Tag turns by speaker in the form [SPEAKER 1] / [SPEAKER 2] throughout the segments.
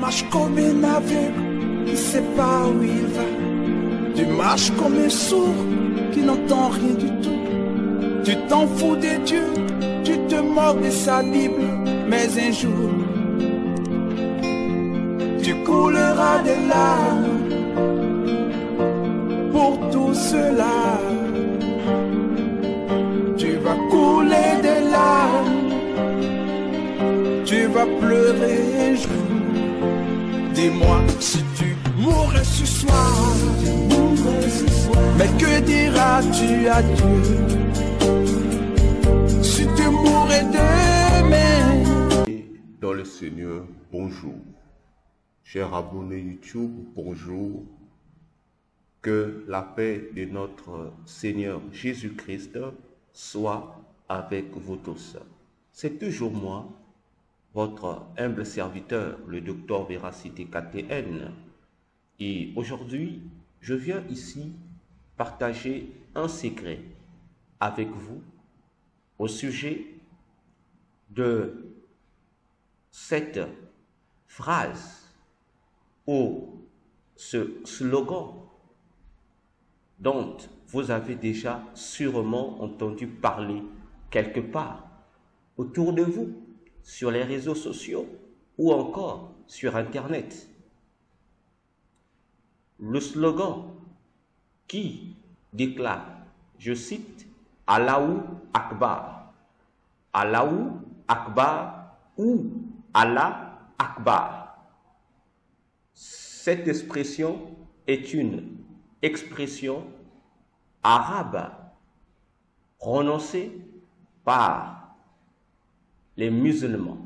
[SPEAKER 1] marches comme un aveugle qui ne sait pas où il va. Tu marches comme un sourd qui n'entend rien du tout. Tu t'en fous de Dieu, tu te moques de sa Bible. Mais un jour, tu couleras des larmes pour tout cela. Tu vas couler des larmes, tu vas pleurer un jour. Dis-moi si tu mourrais ce soir, mais que diras-tu à Dieu si tu mourrais demain?
[SPEAKER 2] Dans le Seigneur, bonjour. Chers abonnés YouTube, bonjour. Que la paix de notre Seigneur Jésus-Christ soit avec vous tous. C'est toujours moi, votre humble serviteur, le docteur Véracité KTN. Et aujourd'hui, je viens ici partager un secret avec vous au sujet de cette phrase ou ce slogan dont vous avez déjà sûrement entendu parler quelque part autour de vous, sur les réseaux sociaux ou encore sur Internet. Le slogan qui déclare, je cite, Allahu Akbar, Allahu Akbar ou Allah Akbar. Cette expression est une expression arabe prononcée par les musulmans.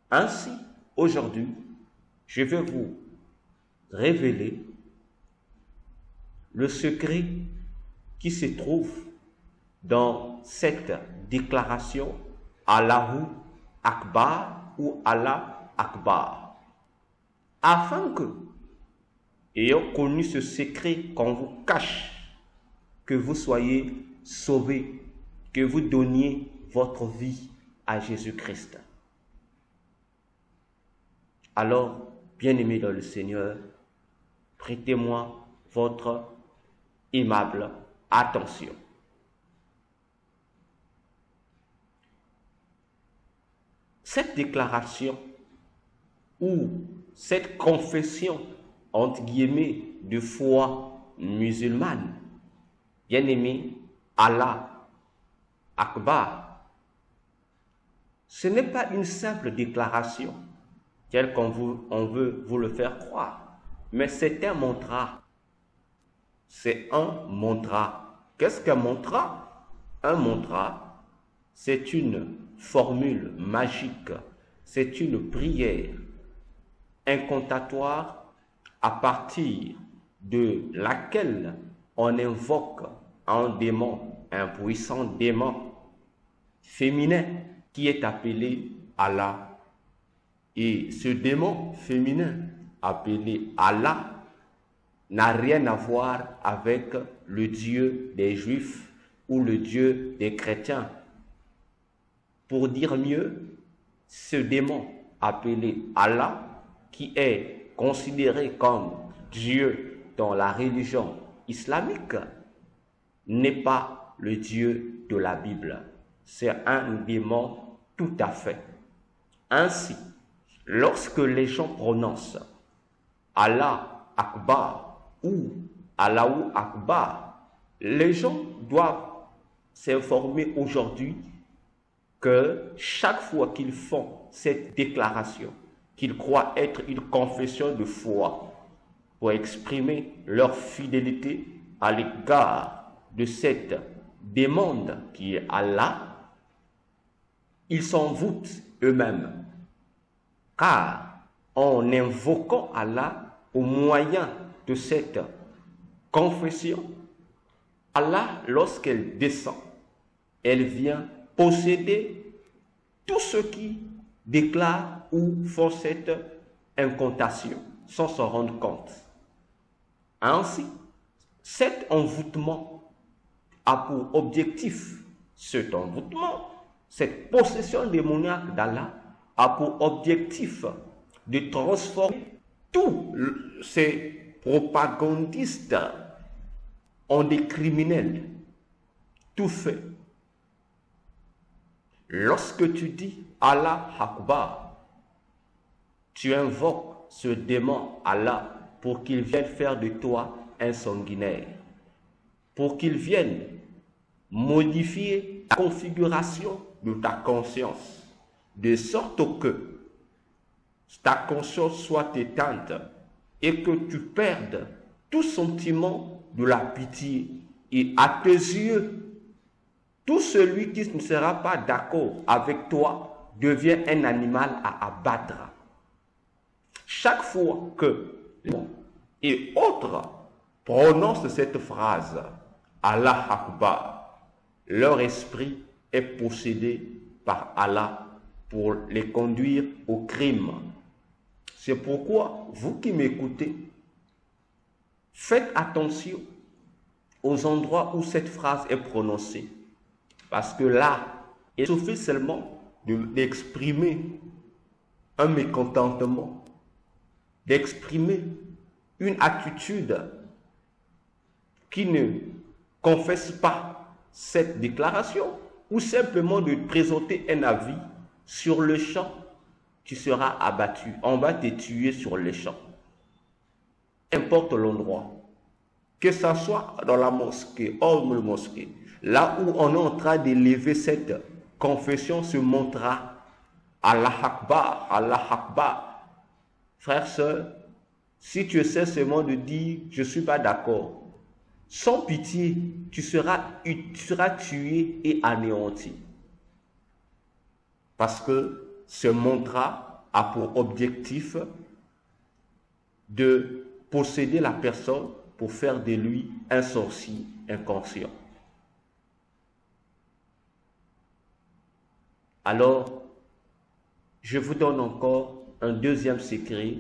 [SPEAKER 2] Ainsi, aujourd'hui, je vais vous révéler le secret qui se trouve dans cette déclaration Allahu Akbar ou Allah Akbar, afin que, ayant connu ce secret qu'on vous cache, que vous soyez sauvés, que vous donniez votre vie à Jésus-Christ. Alors, bien-aimés dans le Seigneur, prêtez-moi votre aimable attention. Cette déclaration ou cette confession, entre guillemets, de foi musulmane, bien-aimé, Allah Akbar, ce n'est pas une simple déclaration, telle qu'on veut vous le faire croire, mais c'est un mantra. C'est un mantra. Qu'est-ce qu'un mantra? Un mantra, c'est une formule magique, c'est une prière incantatoire à partir de laquelle on invoque un démon, un puissant démon féminin qui est appelé Allah. Et ce démon féminin appelé Allah n'a rien à voir avec le Dieu des Juifs ou le Dieu des chrétiens. Pour dire mieux, ce démon appelé Allah, qui est considéré comme Dieu dans la religion islamique, n'est pas le Dieu de la Bible. C'est un démon tout à fait. Ainsi, lorsque les gens prononcent Allah Akbar ou Allahu Akbar, les gens doivent s'informer aujourd'hui que chaque fois qu'ils font cette déclaration, qu'ils croient être une confession de foi pour exprimer leur fidélité à l'égard de cette demande qui est Allah, ils s'envoûtent eux-mêmes. Car en invoquant Allah au moyen de cette confession, Allah, lorsqu'elle descend, elle vient posséder tous ceux qui déclarent ou font cette incantation sans s'en rendre compte. Ainsi, cet envoûtement a pour objectif, cet envoûtement, cette possession démoniaque d'Allah a pour objectif de transformer tous ces propagandistes en des criminels. Tout fait. Lorsque tu dis Allah Akbar, tu invoques ce démon Allah pour qu'il vienne faire de toi un sanguinaire, pour qu'il vienne modifier la configuration de ta conscience, de sorte que ta conscience soit éteinte et que tu perdes tout sentiment de la pitié. Et à tes yeux, tout celui qui ne sera pas d'accord avec toi devient un animal à abattre. Chaque fois que et autres prononcent cette phrase, Allah Akbar, leur esprit est possédé par Allah pour les conduire au crime. C'est pourquoi, vous qui m'écoutez, faites attention aux endroits où cette phrase est prononcée. Parce que là, il suffit seulement d'exprimer un mécontentement, d'exprimer une attitude qui ne confesse pas cette déclaration, ou simplement de présenter un avis sur le champ, tu seras abattu. On va te tuer sur le champ. Importe l'endroit, que ce soit dans la mosquée, hors de la mosquée, là où on est en train d'élever cette confession, se montrera Allah Akbar, Allah Akbar. Frères, sœurs, si tu essaies seulement de dire « je ne suis pas d'accord », sans pitié, tu seras tué et anéanti. Parce que ce mantra a pour objectif de posséder la personne pour faire de lui un sorcier inconscient. Alors, je vous donne encore un deuxième secret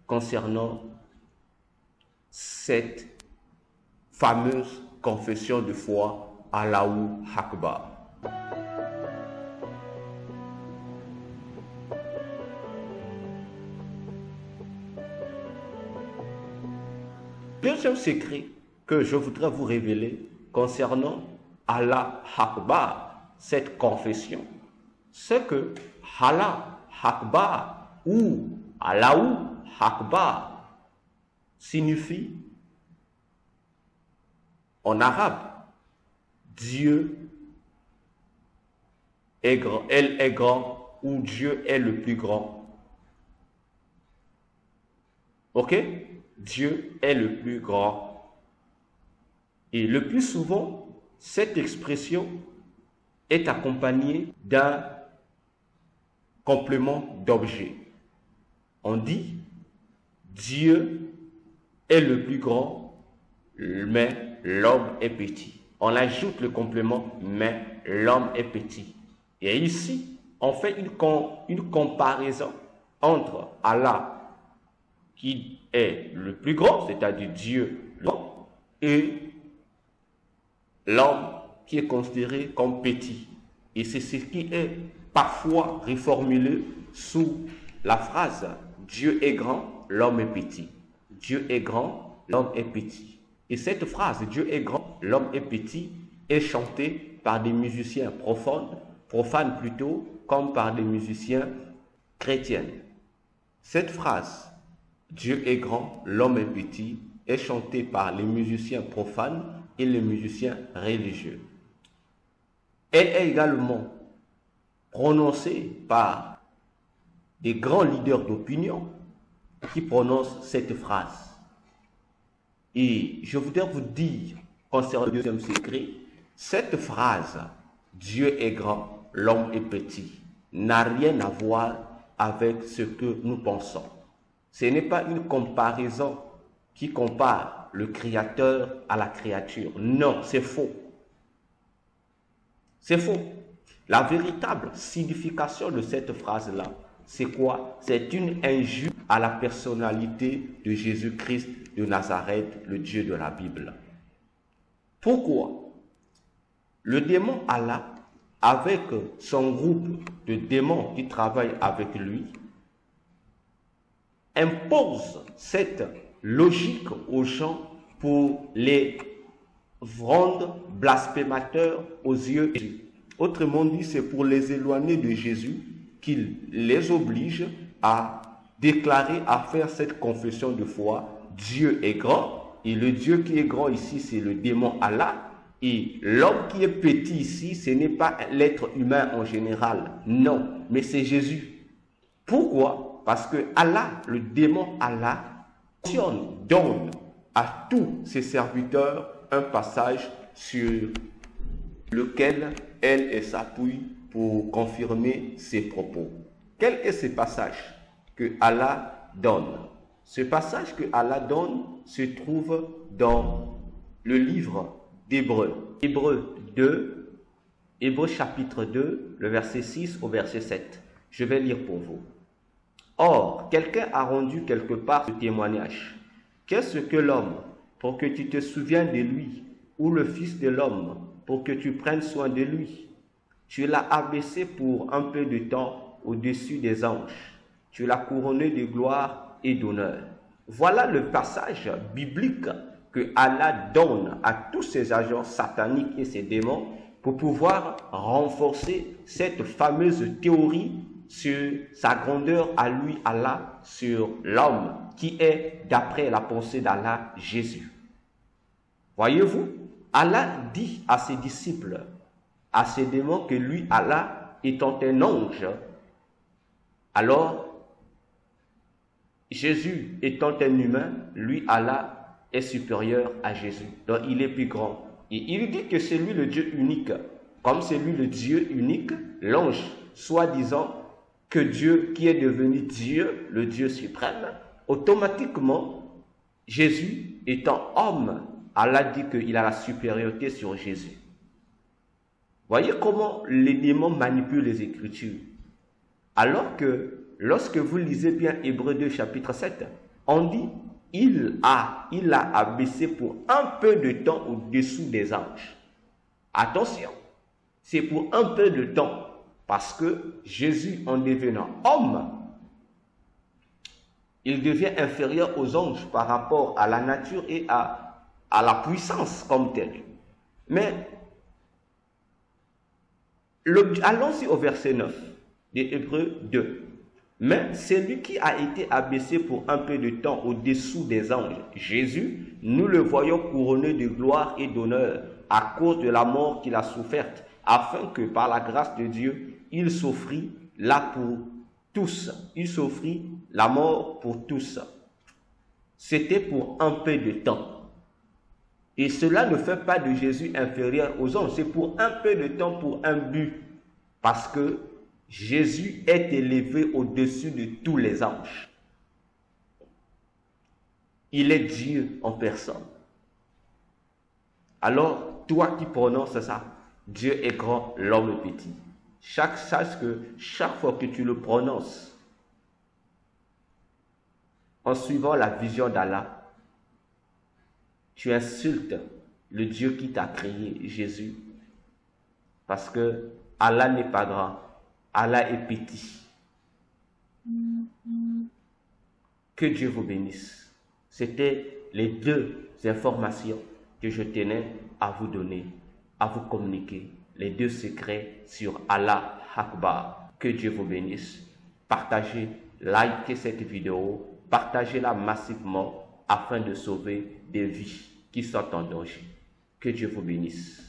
[SPEAKER 2] concernant cette fameuse confession de foi Allahu Akbar. Deuxième secret que je voudrais vous révéler concernant Allah Akbar, cette confession, c'est que Allah Akbar ou Allahu Akbar signifie en arabe Dieu est grand, elle est grand ou Dieu est le plus grand. Ok? Dieu est le plus grand. Et le plus souvent, cette expression est accompagnée d'un complément d'objet. On dit Dieu est le plus grand, mais l'homme est petit. On ajoute le complément, mais l'homme est petit. Et ici, on fait une comparaison entre Allah, qui est le plus grand, c'est-à-dire Dieu, et l'homme qui est considéré comme petit. Et c'est ce qui est parfois reformulé sous la phrase « Dieu est grand, l'homme est petit ». Dieu est grand, l'homme est petit. Et cette phrase « Dieu est grand, l'homme est petit » est chantée par des musiciens profanes plutôt, comme par des musiciens chrétiens. Cette phrase « Dieu est grand, l'homme est petit » est chantée par les musiciens profanes et les musiciens religieux. Elle est également prononcée par des grands leaders d'opinion qui prononcent cette phrase. Et je voudrais vous dire, concernant le deuxième secret, cette phrase « Dieu est grand, l'homme est petit » n'a rien à voir avec ce que nous pensons. Ce n'est pas une comparaison qui compare le créateur à la créature. Non, c'est faux. C'est faux. La véritable signification de cette phrase-là, c'est quoi? C'est une injure à la personnalité de Jésus-Christ de Nazareth, le Dieu de la Bible. Pourquoi? Le démon Allah, avec son groupe de démons qui travaillent avec lui, impose cette logique aux gens pour les rendre blasphémateurs aux yeux de Jésus. Autrement dit, c'est pour les éloigner de Jésus qu'il les oblige à déclarer, à faire cette confession de foi. Dieu est grand, et le Dieu qui est grand ici, c'est le démon Allah, et l'homme qui est petit ici, ce n'est pas l'être humain en général, non, mais c'est Jésus. Pourquoi? Parce que Allah, le démon Allah, donne à tous ses serviteurs un passage sur lequel elle s'appuie pour confirmer ses propos. Quel est ce passage que Allah donne? Ce passage que Allah donne se trouve dans le livre d'Hébreux. Hébreux chapitre 2, le verset 6 au verset 7. Je vais lire pour vous. Or, quelqu'un a rendu quelque part ce témoignage. Qu'est-ce que l'homme pour que tu te souviennes de lui, ou le Fils de l'homme pour que tu prennes soin de lui? Tu l'as abaissé pour un peu de temps au-dessus des anges. Tu l'as couronné de gloire et d'honneur. Voilà le passage biblique que Allah donne à tous ses agents sataniques et ses démons pour pouvoir renforcer cette fameuse théorie sur sa grandeur à lui, Allah, sur l'homme qui est, d'après la pensée d'Allah, Jésus. Voyez-vous, Allah dit à ses disciples, à ses démons, que lui, Allah, étant un ange, alors Jésus étant un humain, lui, Allah, est supérieur à Jésus. Donc, il est plus grand. Et il dit que c'est lui le Dieu unique. Comme c'est lui le Dieu unique, l'ange, soi-disant, que Dieu, qui est devenu Dieu, le Dieu suprême, automatiquement, Jésus étant homme, Allah dit qu'il a la supériorité sur Jésus. Voyez comment les démons manipulent les Écritures. Alors que, lorsque vous lisez bien Hébreux 2, chapitre 7, on dit, il a abaissé pour un peu de temps au-dessous des anges. Attention, c'est pour un peu de temps. Parce que Jésus, en devenant homme, il devient inférieur aux anges par rapport à la nature et à la puissance comme telle. Mais, allons-y au verset 9 de Hébreux 2. Mais celui qui a été abaissé pour un peu de temps au-dessous des anges, Jésus, nous le voyons couronné de gloire et d'honneur à cause de la mort qu'il a soufferte, afin que par la grâce de Dieu, il s'offrit là pour tous. Il s'offrit la mort pour tous. C'était pour un peu de temps. Et cela ne fait pas de Jésus inférieur aux anges. C'est pour un peu de temps, pour un but. Parce que Jésus est élevé au-dessus de tous les anges. Il est Dieu en personne. Alors, toi qui prononces ça, Dieu est grand, l'homme est petit. Sache que chaque fois que tu le prononces, en suivant la vision d'Allah, tu insultes le Dieu qui t'a créé, Jésus. Parce que Allah n'est pas grand, Allah est petit. Que Dieu vous bénisse. C'était les deux informations que je tenais à vous donner, à vous communiquer. Les deux secrets sur Allah Akbar. Que Dieu vous bénisse. Partagez, likez cette vidéo, partagez-la massivement afin de sauver des vies qui sont en danger. Que Dieu vous bénisse.